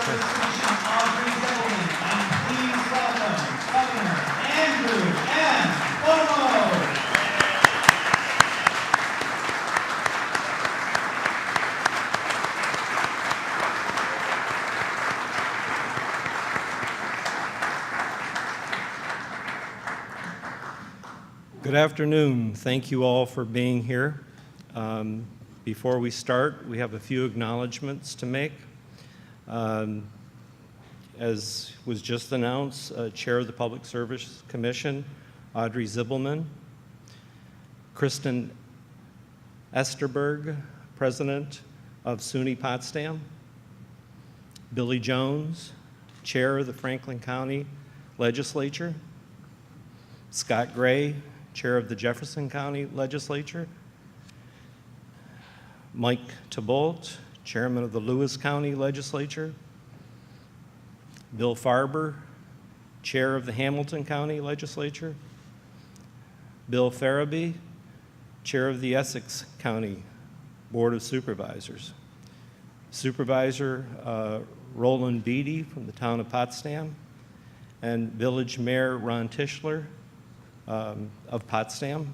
Audrey Zibelman, and please welcome Governor Andrew N. Cuomo. Good afternoon. Thank you all for being here. Before we start, we have a few acknowledgments to make. As was just announced, Chair of the Public Service Commission, Audrey Zibelman, Kristen Esterberg, President of SUNY Potsdam, Billy Jones, Chair of the Franklin County Legislature, Scott Gray, Chair of the Jefferson County Legislature, Mike Thibault, Chairman of the Lewis County Legislature, Bill Farber, Chair of the Hamilton County Legislature, Bill Farabee, Chair of the Essex County Board of Supervisors, Supervisor Roland Beatty from the town of Potsdam, and Village Mayor Ron Tischler of Potsdam.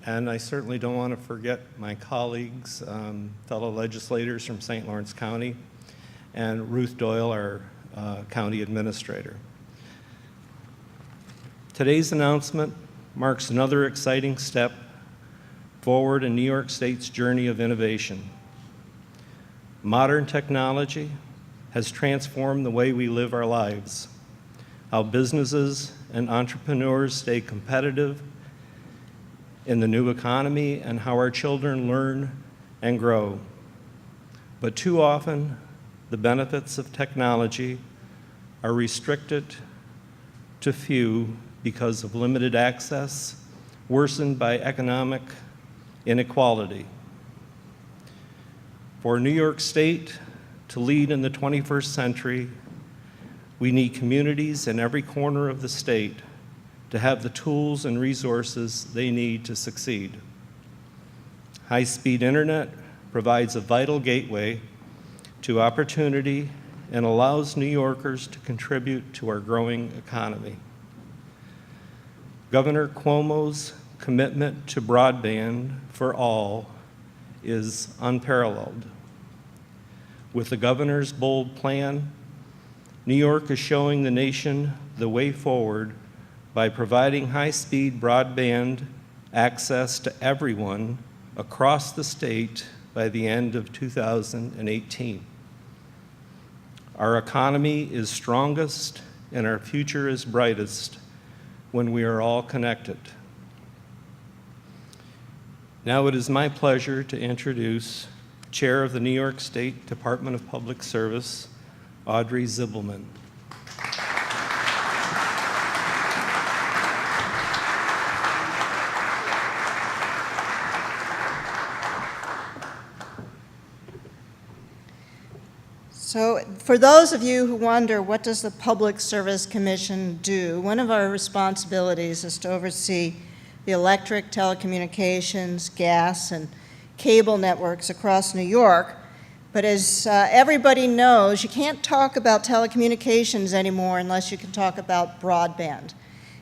And I certainly don't want to forget my colleagues, fellow legislators from St. Lawrence County, and Ruth Doyle, our county administrator. Today's announcement marks another exciting step forward in New York State's journey of innovation. Modern technology has transformed the way we live our lives, how businesses and entrepreneurs stay competitive in the new economy, and how our children learn and grow. But too often, the benefits of technology are restricted to few because of limited access, worsened by economic inequality. For New York State to lead in the 21st century, we need communities in every corner of the state to have the tools and resources they need to succeed. High-speed internet provides a vital gateway to opportunity and allows New Yorkers to contribute to our growing economy. Governor Cuomo's commitment to broadband for all is unparalleled. With the governor's bold plan, New York is showing the nation the way forward by providing high-speed broadband access to everyone across the state by the end of 2018. Our economy is strongest and our future is brightest when we are all connected. Now it is my pleasure to introduce Chair of the New York State Department of Public Service, Audrey Zibelman. So for those of you who wonder, what does the Public Service Commission do? One of our responsibilities is to oversee the electric, telecommunications, gas, and cable networks across New York. But as everybody knows, you can't talk about telecommunications anymore unless you can talk about broadband.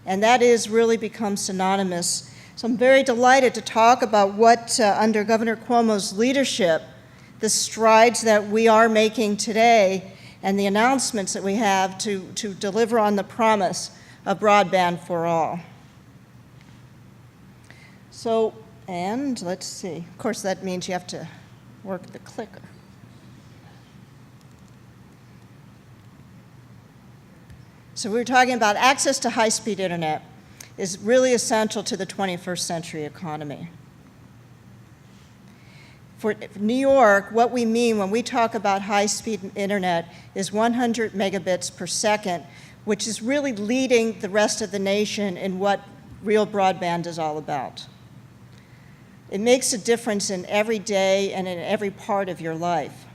And that has really become synonymous. So I'm very delighted to talk about what, under Governor Cuomo's leadership, the strides that we are making today and the announcements that we have to deliver on the promise of broadband for all. So, and let's see, of course that means you have to work the clicker. So we were talking about access to high-speed internet is really essential to the 21st century economy. For New York, what we mean when we talk about high-speed internet is 100 megabits per second, which is really leading the rest of the nation in what real broadband is all about. It makes a difference in every day and in every part of your life.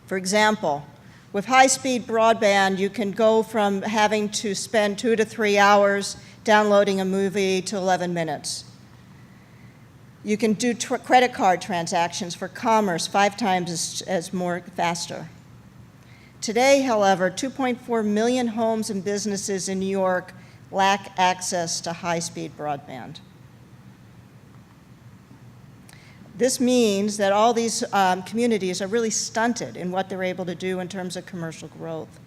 For example, with high-speed broadband, you can go from having to spend 2 to 3 hours downloading a movie to 11 minutes. You can do credit card transactions for commerce 5 times as more faster. Today, however, 2.4 million homes and businesses in New York lack access to high-speed broadband. This means that all these communities are really stunted in what they're able to do in terms of commercial growth.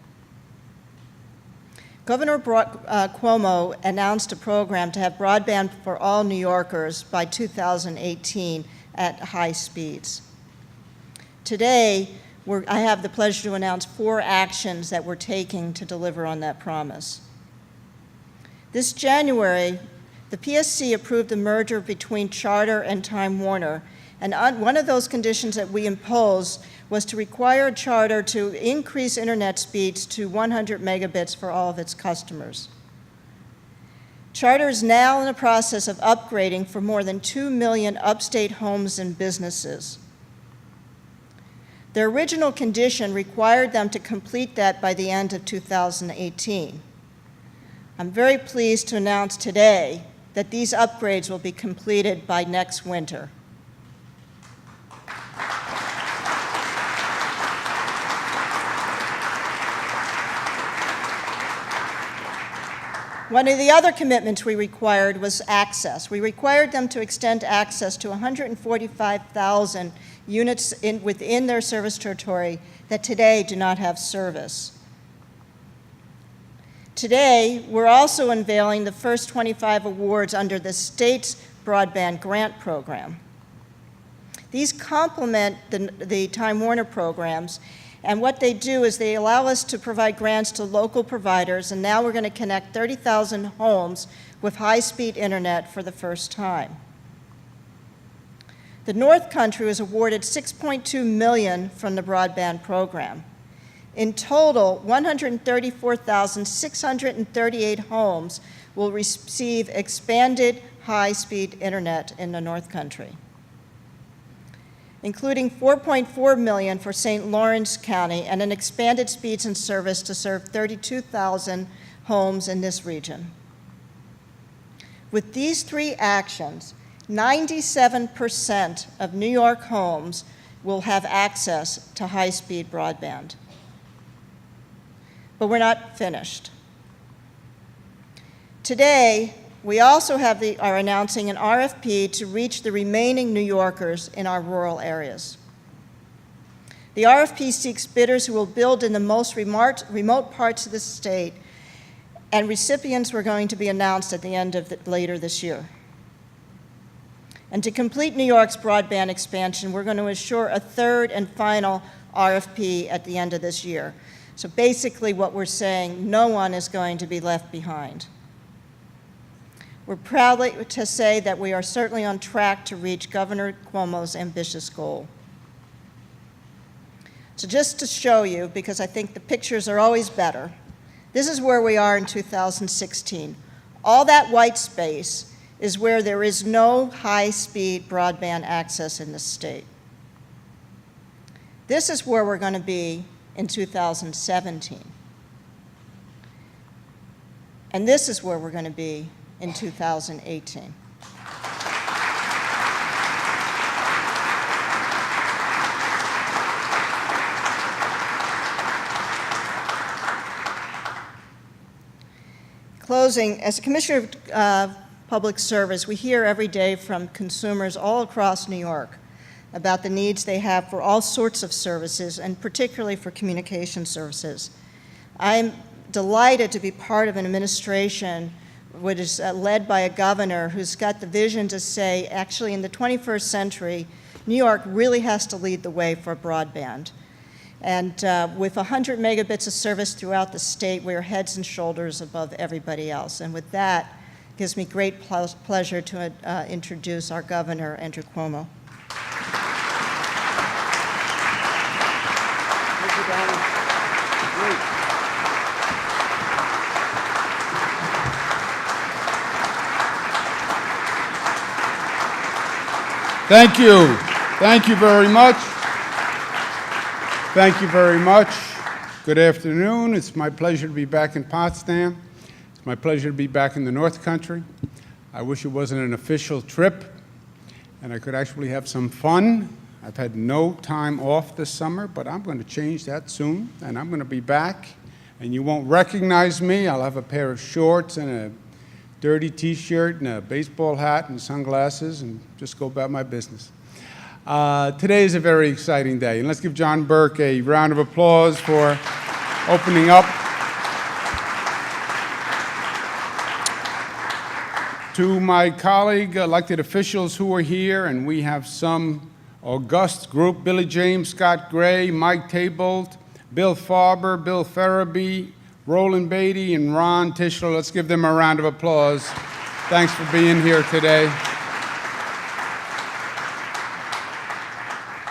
Governor Cuomo announced a program to have broadband for all New Yorkers by 2018 at high speeds. Today, I have the pleasure to announce 4 actions that we're taking to deliver on that promise. This January, the PSC approved the merger between Charter and Time Warner, and one of those conditions that we imposed was to require Charter to increase internet speeds to 100 megabits for all of its customers. Charter is now in the process of upgrading for more than 2 million upstate homes and businesses. Their original condition required them to complete that by the end of 2018. I'm very pleased to announce today that these upgrades will be completed by next winter. One of the other commitments we required was access. We required them to extend access to 145,000 units within their service territory that today do not have service. Today, we're also unveiling the first 25 awards under the state's broadband grant program. These complement the Time Warner programs, and what they do is they allow us to provide grants to local providers, and now we're going to connect 30,000 homes with high-speed internet for the first time. The North Country was awarded $6.2 million from the broadband program. In total, 134,638 homes will receive expanded high-speed internet in the North Country, including $4.4 million for St. Lawrence County and an expanded speeds and service to serve 32,000 homes in this region. With these 3 actions, 97% of New York homes will have access to high-speed broadband. But we're not finished. Today, we also are announcing an RFP to reach the remaining New Yorkers in our rural areas. The RFP seeks bidders who will build in the most remote parts of the state, and recipients were going to be announced at the end of later this year. And to complete New York's broadband expansion, we're going to assure a 3rd and final RFP at the end of this year. So basically what we're saying, no one is going to be left behind. We're proud to say that we are certainly on track to reach Governor Cuomo's ambitious goal. So just to show you, because I think the pictures are always better, this is where we are in 2016. All that white space is where there is no high-speed broadband access in the state. This is where we're going to be in 2017. And this is where we're going to be in 2018. Closing, as a Commissioner of Public Service, we hear every day from consumers all across New York about the needs they have for all sorts of services, and particularly for communication services. I'm delighted to be part of an administration which is led by a governor who's got the vision to say, actually, in the 21st century, New York really has to lead the way for broadband. And with 100 megabits of service throughout the state, we're heads and shoulders above everybody else. And with that, it gives me great pleasure to introduce our governor, Andrew Cuomo. Thank you. Thank you very much. Thank you very much. Good afternoon. It's my pleasure to be back in Potsdam. It's It's my pleasure to be back in the North Country. I wish it wasn't an official trip and I could actually have some fun. I've had no time off this summer, but I'm going to change that soon, and I'm going to be back, and you won't recognize me. I'll have a pair of shorts and a dirty T-shirt and a baseball hat and sunglasses and just go about my business. Today is a very exciting day, and let's give John Burke a round of applause for opening up. To my colleague elected officials who are here, and we have some august group: Billy James, Scott Gray, Mike Taybolt, Bill Farber, Bill Farabee, Roland Beatty, and Ron Tischler. Let's give them a round of applause. Thanks for being here today.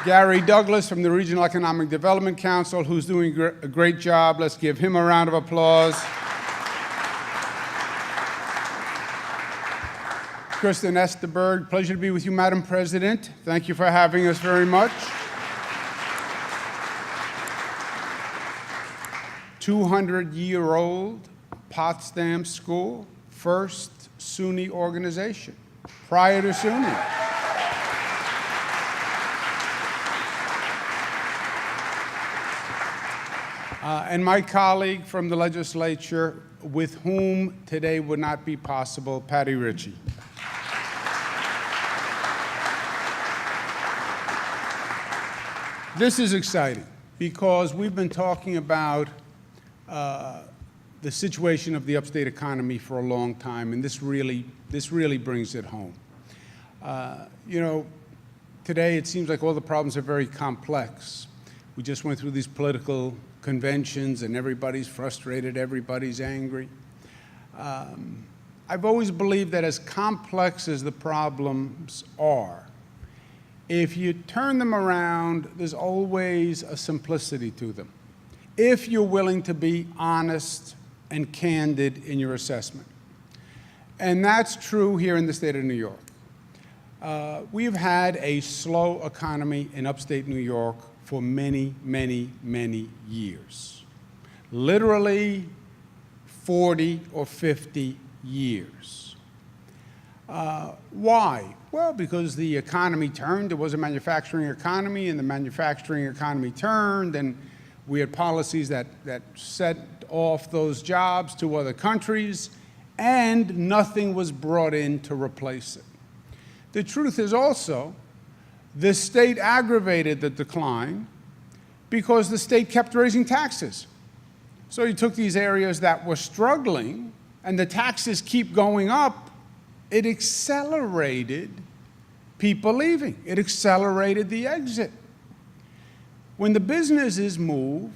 Gary Douglas from the Regional Economic Development Council, who's doing a great job. Let's give him a round of applause. Kristen Esterberg, pleasure to be with you, Madam President. Thank you for having us very much. 200-year-old Potsdam School, first SUNY organization, prior to SUNY. And my colleague from the legislature, with whom today would not be possible, Patty Ritchie. This is exciting because we've been talking about the situation of the upstate economy for a long time, and this really brings it home. You know, today it seems like all the problems are very complex. We just went through these political conventions, and everybody's frustrated, everybody's angry. I've always believed that as complex as the problems are, if you turn them around, there's always a simplicity to them, if you're willing to be honest and candid in your assessment. And that's true here in the state of New York. We've had a slow economy in upstate New York for many, many, many years. Literally 40 or 50 years. Why? Well, because the economy turned. There was a manufacturing economy, and the manufacturing economy turned, and we had policies that set off those jobs to other countries, and nothing was brought in to replace it. The truth is also, the state aggravated the decline because the state kept raising taxes. So you took these areas that were struggling, and the taxes keep going up. It accelerated people leaving. It accelerated the exit. When the businesses move,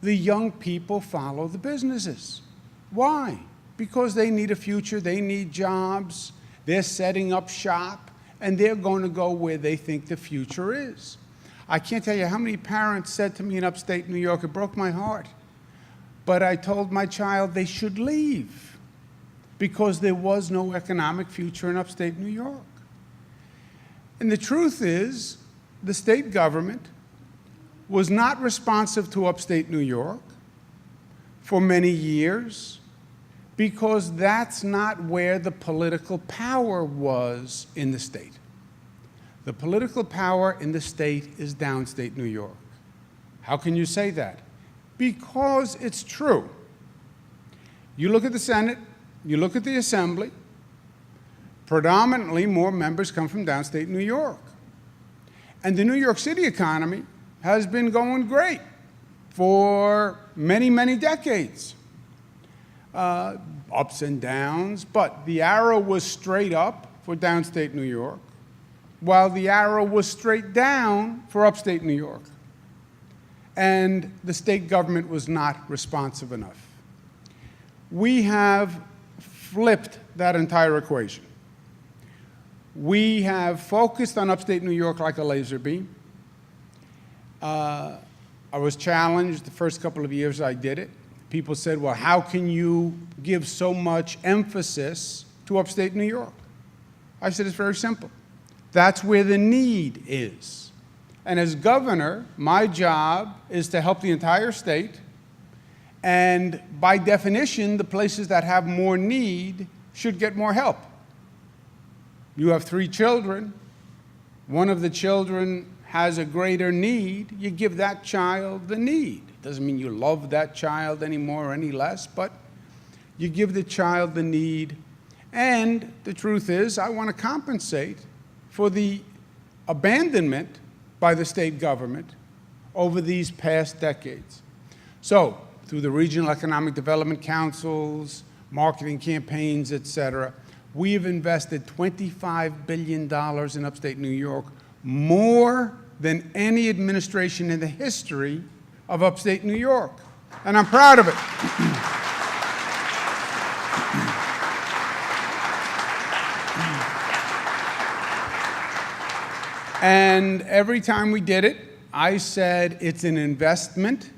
the young people follow the businesses. Why? Because they need a future, they need jobs, they're setting up shop, and they're going to go where they think the future is. I can't tell you how many parents said to me in upstate New York, it broke my heart, but I told my child they should leave because there was no economic future in upstate New York. And the truth is, the state government was not responsive to upstate New York for many years because that's not where the political power was in the state. The political power in the state is downstate New York. How can you say that? Because it's true. You look at the Senate, you look at the Assembly, predominantly more members come from downstate New York. And the New York City economy has been going great for many, many decades. Ups and downs, but the arrow was straight up for downstate New York, while the arrow was straight down for upstate New York. And the state government was not responsive enough. We have flipped that entire equation. We have focused on upstate New York like a laser beam. I was challenged the first couple of years I did it. People said, well, how can you give so much emphasis to upstate New York? I said, it's very simple. That's where the need is. And as governor, my job is to help the entire state And by definition, the places that have more need should get more help. You have 3 children. One of the children has a greater need. You give that child the need. It doesn't mean you love that child any more or any less, but you give the child the need. And the truth is, I want to compensate for the abandonment by the state government over these past decades. So, through the regional economic development councils, marketing campaigns, et cetera, we have invested $25 billion in upstate New York, more than any administration in the history of upstate New York. And I'm proud of it. And every time we did it, I said it's an investment.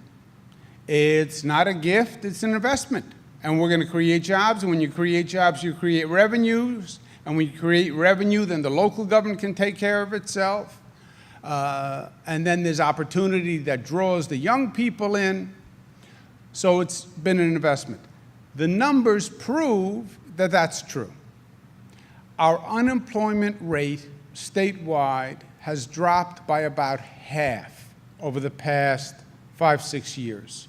It's not a gift, it's an investment. And we're going to create jobs, and when you create jobs, you create revenues. And when you create revenue, then the local government can take care of itself. And then there's opportunity that draws the young people in. So it's been an investment. The numbers prove that that's true. Our unemployment rate statewide has dropped by about half over the past 5-6 years.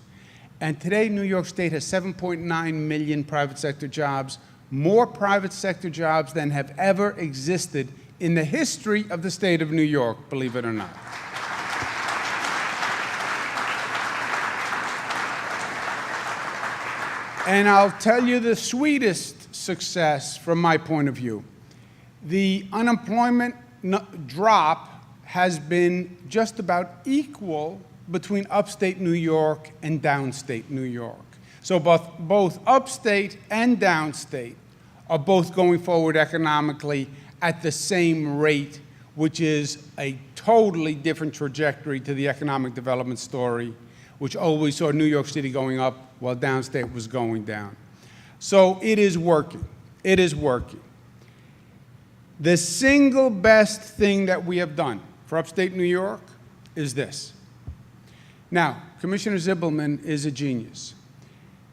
And today, New York State has 7.9 million private sector jobs, more private sector jobs than have ever existed in the history of the state of New York, believe it or not. And I'll tell you the sweetest success from my point of view. The unemployment drop has been just about equal between upstate New York and downstate New York. So both upstate and downstate are both going forward economically at the same rate, which is a totally different trajectory to the economic development story, which always saw New York City going up while downstate was going down. So it is working. It is working. The single best thing that we have done for upstate New York is this. Now, Commissioner Zibelman is a genius.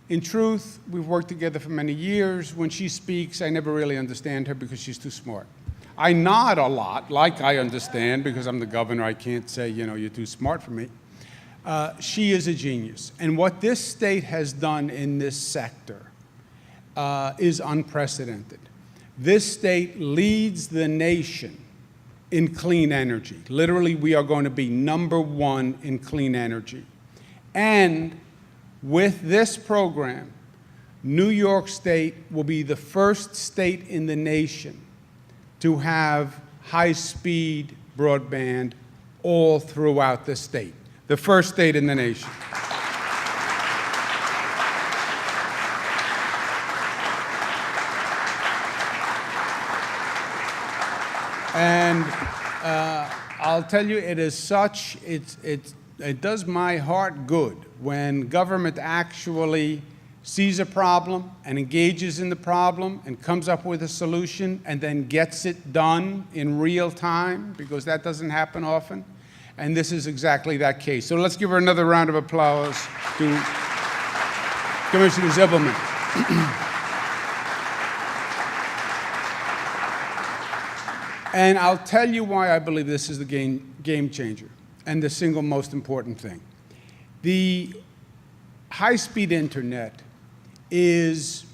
In truth, we've worked together for many years. When she speaks, I never really understand her because she's too smart. I nod a lot, like I understand, because I'm the governor. I can't say, you know, you're too smart for me. She is a genius. And what this state has done in this sector is unprecedented. This state leads the nation in clean energy. Literally, we are going to be #1 in clean energy. And with this program, New York State will be the first state in the nation to have high-speed broadband all throughout the state. The first state in the nation. And I'll tell you, it is such, it does my heart good when government actually sees a problem and engages in the problem and comes up with a solution and then gets it done in real time, because that doesn't happen often. And this is exactly that case. So let's give her another round of applause to Commissioner Zibelman. And I'll tell you why I believe this is the game changer and the single most important thing. The high-speed internet is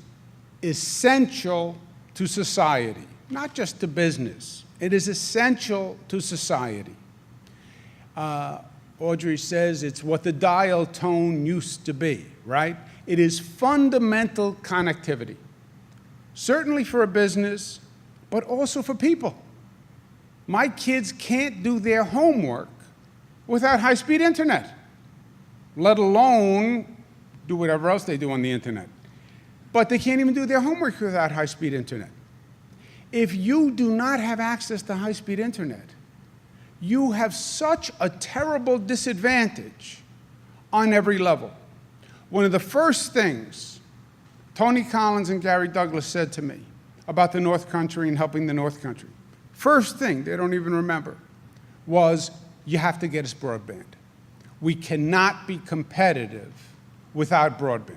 essential to society, not just to business. It is essential to society. Audrey says it's what the dial tone used to be, right? It is fundamental connectivity, certainly for a business, but also for people. My kids can't do their homework without high-speed internet, let alone do whatever else they do on the internet. But they can't even do their homework without high-speed internet. If you do not have access to high-speed internet, you have such a terrible disadvantage on every level. One of the first things Tony Collins and Gary Douglas said to me about the North Country and helping the North Country, first thing, they don't even remember, was you have to get us broadband. We cannot be competitive without broadband.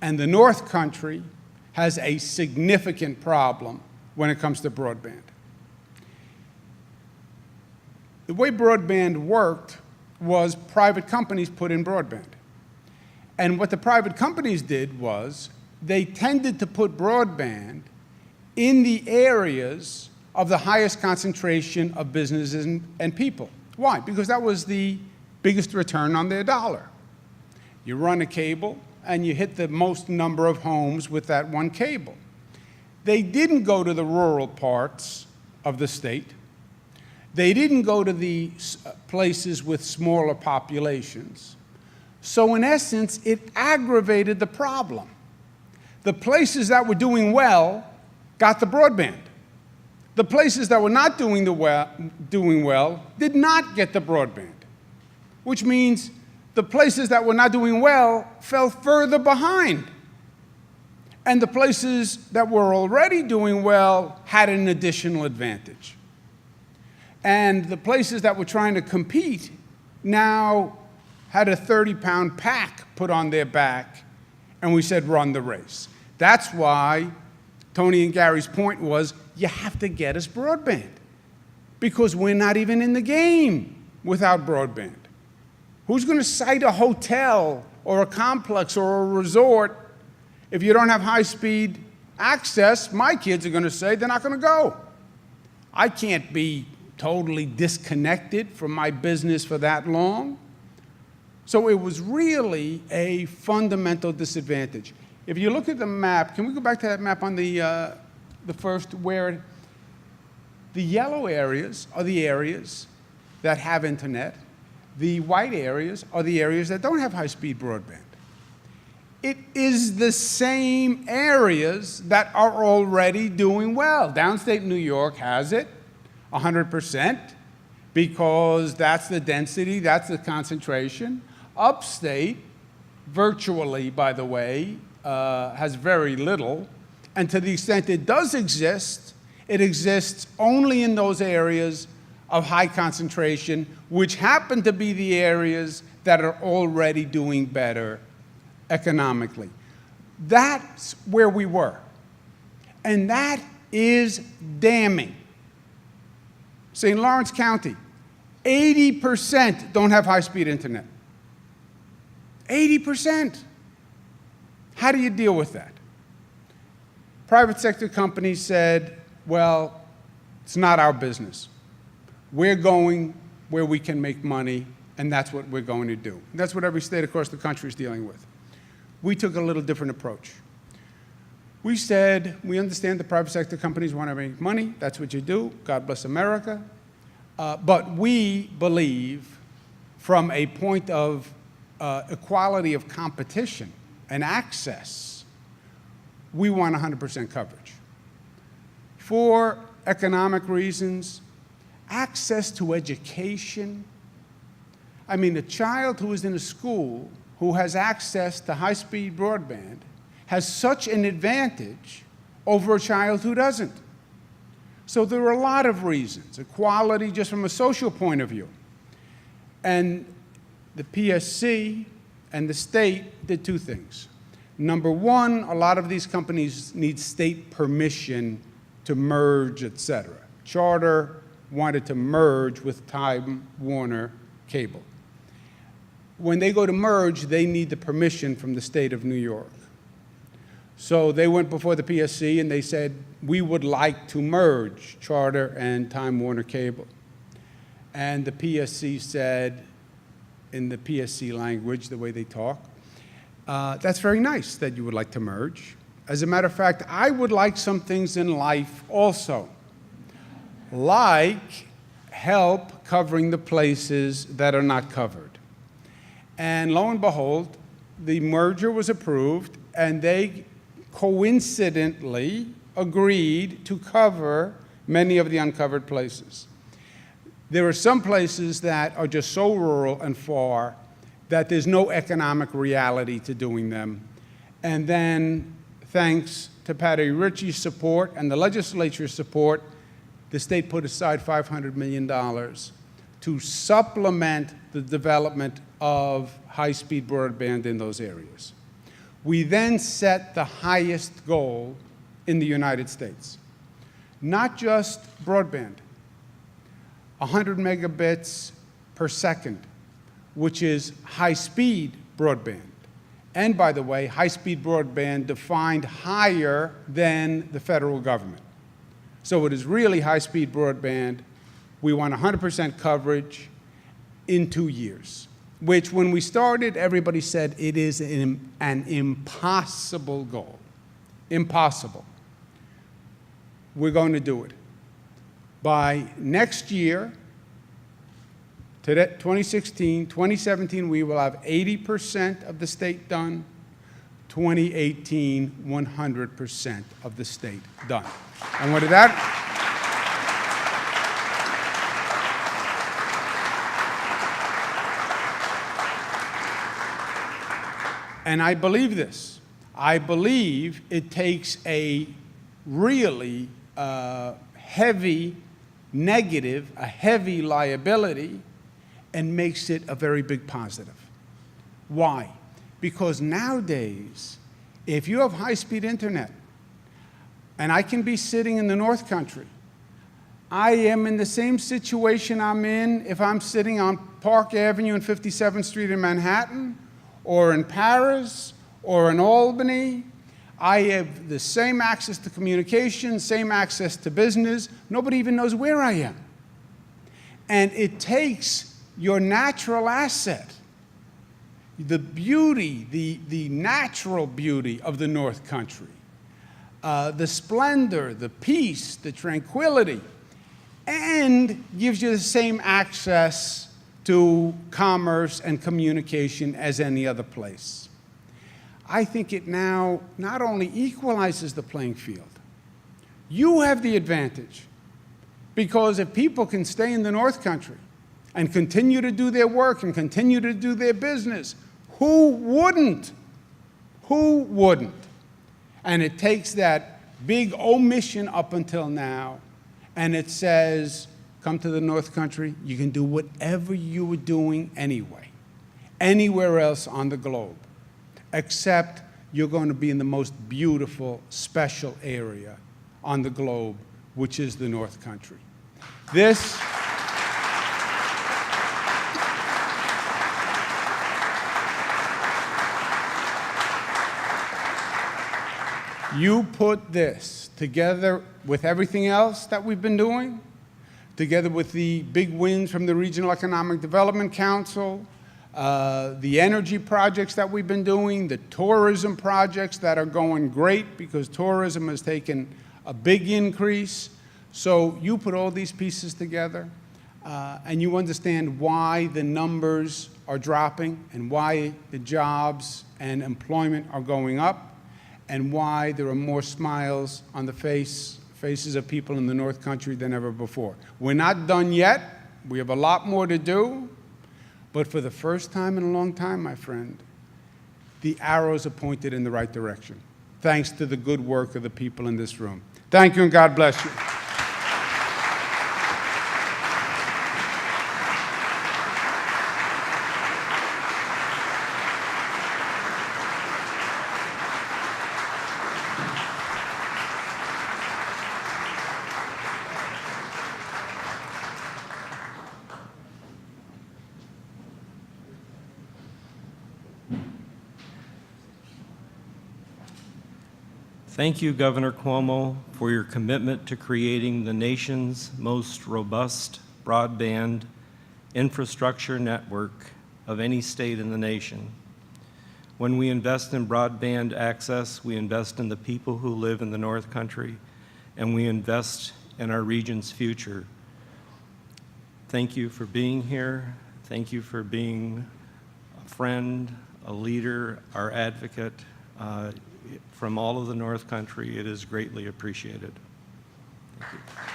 And the North Country has a significant problem when it comes to broadband. The way broadband worked was private companies put in broadband. And what the private companies did was they tended to put broadband in the areas of the highest concentration of businesses and people. Why? Because that was the biggest return on their dollar. You run a cable, and you hit the most number of homes with that one cable. They didn't go to the rural parts of the state. They didn't go to the places with smaller populations. So in essence, it aggravated the problem. The places that were doing well got the broadband. The places that were not doing well did not get the broadband, which means the places that were not doing well fell further behind. And the places that were already doing well had an additional advantage. And the places that were trying to compete now had a 30-pound pack put on their back, and we said, run the race. That's why Tony and Gary's point was, you have to get us broadband, because we're not even in the game without broadband. Who's going to cite a hotel or a complex or a resort if you don't have high-speed access? My kids are going to say they're not going to go. I can't be totally disconnected from my business for that long. So it was really a fundamental disadvantage. If you look at the map, can we go back to that map on the first, where the yellow areas are the areas that have internet. The white areas are the areas that don't have high-speed broadband. It is the same areas that are already doing well. Downstate New York has it, 100%, because that's the density, that's the concentration. Upstate, virtually, by the way, has very little. And to the extent it does exist, it exists only in those areas of high concentration, which happen to be the areas that are already doing better economically. That's where we were. And that is damning. St. Lawrence County, 80% don't have high-speed internet. 80%. How do you deal with that? Private sector companies said, well, it's not our business. We're going where we can make money, and that's what we're going to do. And that's what every state across the country is dealing with. We took a little different approach. We said, we understand the private sector companies want to make money. That's what you do. God bless America. But we believe, from a point of equality of competition and access, we want 100% coverage. For economic reasons, access to education. I mean, a child who is in a school who has access to high-speed broadband has such an advantage over a child who doesn't. So there are a lot of reasons. Equality just from a social point of view. And the PSC and the state did two things. Number one, a lot of these companies need state permission to merge, et cetera. Charter wanted to merge with Time Warner Cable. When they go to merge, they need the permission from the state of New York. So they went before the PSC and they said, we would like to merge Charter and Time Warner Cable. And the PSC said, in the PSC language, the way they talk, that's very nice that you would like to merge. As a matter of fact, I would like some things in life also, like help covering the places that are not covered. And lo and behold, the merger was approved, and they coincidentally agreed to cover many of the uncovered places. There are some places that are just so rural and far that there's no economic reality to doing them. And then, thanks to Patty Ritchie's support and the legislature's support, the state put aside $500 million to supplement the development of high-speed broadband in those areas. We then set the highest goal in the United States. Not just broadband, 100 megabits per second, which is high-speed broadband. And by the way, high-speed broadband defined higher than the federal government. So it is really high-speed broadband. We want 100% coverage in 2 years, which when we started, everybody said it is an impossible goal. Impossible. We're going to do it. By next year, 2016, 2017, we will have 80% of the state done. 2018, 100% of the state done. And with that, and I believe this. I believe it takes a really heavy negative, a heavy liability, and makes it a very big positive. Why? Because nowadays, if you have high-speed internet, and I can be sitting in the North Country, I am in the same situation I'm in if I'm sitting on Park Avenue and 57th Street in Manhattan, or in Paris, or in Albany. I have the same access to communication, same access to business. Nobody even knows where I am. And it takes your natural asset, the beauty, the natural beauty of the North Country, the splendor, the peace, the tranquility, and gives you the same access to commerce and communication as any other place. I think it now not only equalizes the playing field, you have the advantage, because if people can stay in the North Country and continue to do their work and continue to do their business, who wouldn't? Who wouldn't? And it takes that big omission up until now, and it says, come to the North Country, you can do whatever you were doing anyway, anywhere else on the globe, except you're going to be in the most beautiful, special area on the globe, which is the North Country. This you put this together with everything else that we've been doing, together with the big wins from the Regional Economic Development Council, the energy projects that we've been doing, the tourism projects that are going great because tourism has taken a big increase. So you put all these pieces together and you understand why the numbers are dropping and why the jobs and employment are going up and why there are more smiles on the faces of people in the North Country than ever before. We're not done yet. We have a lot more to do. But for the first time in a long time, my friend, the arrows are pointed in the right direction, thanks to the good work of the people in this room. Thank you, and God bless you. Thank you, Governor Cuomo, for your commitment to creating the nation's most robust broadband infrastructure network of any state in the nation. When we invest in broadband access, we invest in the people who live in the North Country, and we invest in our region's future. Thank you for being here. Thank you for being a friend, a leader, our advocate. From all of the North Country, it is greatly appreciated. Thank you.